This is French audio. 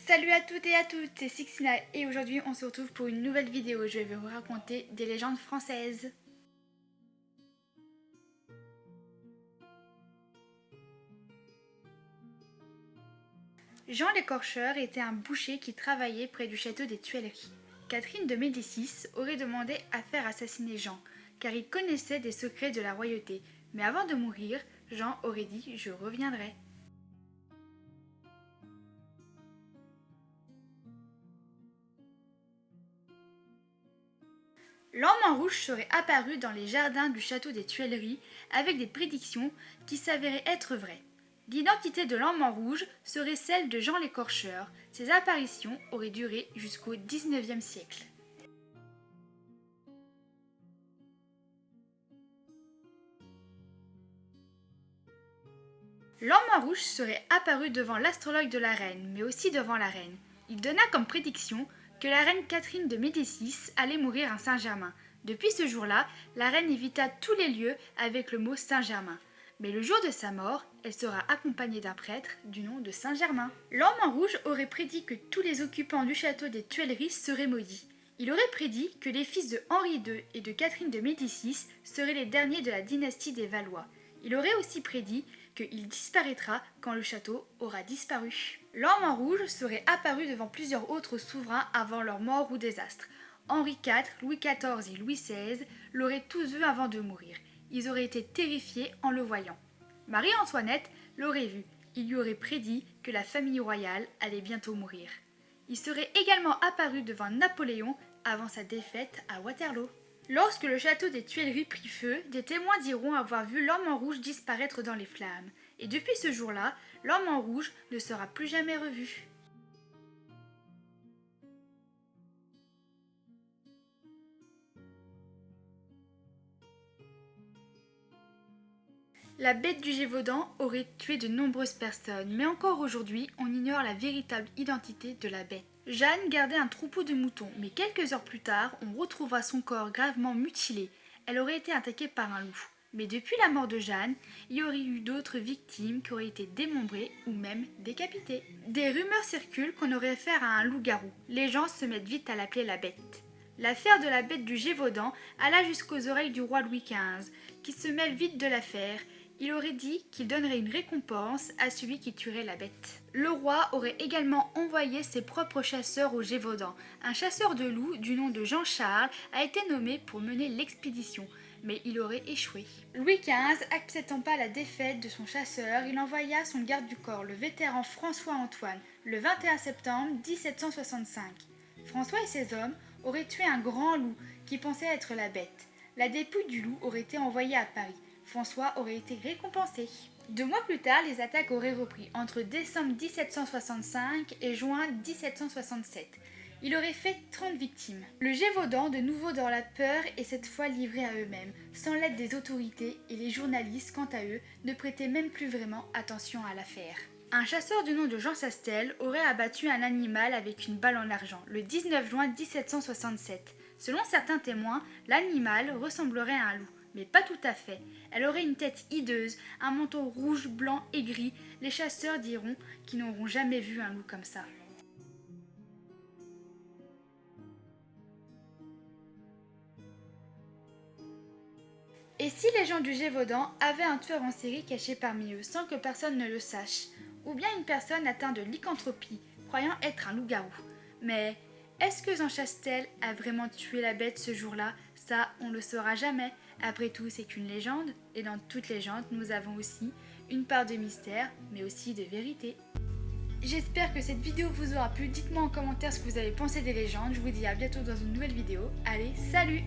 Salut à toutes et à toutes, c'est Sixina et aujourd'hui on se retrouve pour une nouvelle vidéo. Je vais vous raconter des légendes françaises. Jean l'Écorcheur était un boucher qui travaillait près du château des Tuileries. Catherine de Médicis aurait demandé à faire assassiner Jean, car il connaissait des secrets de la royauté. Mais avant de mourir, Jean aurait dit « Je reviendrai ». L'homme en rouge serait apparu dans les jardins du château des Tuileries avec des prédictions qui s'avéraient être vraies. L'identité de l'homme en rouge serait celle de Jean l'Écorcheur. Ces apparitions auraient duré jusqu'au XIXe siècle. L'homme en rouge serait apparu devant l'astrologue de la reine, mais aussi devant la reine. Il donna comme prédiction que la reine Catherine de Médicis allait mourir à Saint-Germain. Depuis ce jour-là, la reine évita tous les lieux avec le mot Saint-Germain. Mais le jour de sa mort, elle sera accompagnée d'un prêtre du nom de Saint-Germain. L'homme en rouge aurait prédit que tous les occupants du château des Tuileries seraient maudits. Il aurait prédit que les fils de Henri II et de Catherine de Médicis seraient les derniers de la dynastie des Valois. Il aurait aussi prédit qu'il disparaîtra quand le château aura disparu. L'homme en rouge serait apparu devant plusieurs autres souverains avant leur mort ou désastre. Henri IV, Louis XIV et Louis XVI l'auraient tous vu avant de mourir. Ils auraient été terrifiés en le voyant. Marie-Antoinette l'aurait vu. Il lui aurait prédit que la famille royale allait bientôt mourir. Il serait également apparu devant Napoléon avant sa défaite à Waterloo. Lorsque le château des Tuileries prit feu, des témoins diront avoir vu l'homme en rouge disparaître dans les flammes. Et depuis ce jour-là, l'homme en rouge ne sera plus jamais revu. La bête du Gévaudan aurait tué de nombreuses personnes, mais encore aujourd'hui, on ignore la véritable identité de la bête. Jeanne gardait un troupeau de moutons, mais quelques heures plus tard, on retrouvera son corps gravement mutilé. Elle aurait été attaquée par un loup. Mais depuis la mort de Jeanne, il y aurait eu d'autres victimes qui auraient été démembrées ou même décapitées. Des rumeurs circulent qu'on aurait affaire à un loup-garou. Les gens se mettent vite à l'appeler la bête. L'affaire de la bête du Gévaudan alla jusqu'aux oreilles du roi Louis XV, qui se mêle vite de l'affaire. Il aurait dit qu'il donnerait une récompense à celui qui tuerait la bête. Le roi aurait également envoyé ses propres chasseurs au Gévaudan. Un chasseur de loups du nom de Jean-Charles a été nommé pour mener l'expédition, mais il aurait échoué. Louis XV, acceptant pas la défaite de son chasseur, il envoya son garde du corps, le vétéran François-Antoine, le 21 septembre 1765. François et ses hommes auraient tué un grand loup qui pensait être la bête. La dépouille du loup aurait été envoyée à Paris. François aurait été récompensé. 2 mois plus tard, les attaques auraient repris entre décembre 1765 et juin 1767. Il aurait fait 30 victimes. Le Gévaudan, de nouveau dans la peur, est cette fois livré à eux-mêmes, sans l'aide des autorités, et les journalistes, quant à eux, ne prêtaient même plus vraiment attention à l'affaire. Un chasseur du nom de Jean Chastel aurait abattu un animal avec une balle en argent, le 19 juin 1767. Selon certains témoins, l'animal ressemblerait à un loup. Mais pas tout à fait. Elle aurait une tête hideuse, un manteau rouge, blanc et gris. Les chasseurs diront qu'ils n'auront jamais vu un loup comme ça. Et si les gens du Gévaudan avaient un tueur en série caché parmi eux sans que personne ne le sache, ou bien une personne atteinte de lycanthropie, croyant être un loup-garou. Mais est-ce que Jean Chastel a vraiment tué la bête ce jour-là? Ça, on le saura jamais. Après tout, c'est qu'une légende, et dans toute légende, nous avons aussi une part de mystère, mais aussi de vérité. J'espère que cette vidéo vous aura plu. Dites-moi en commentaire ce que vous avez pensé des légendes. Je vous dis à bientôt dans une nouvelle vidéo. Allez, salut!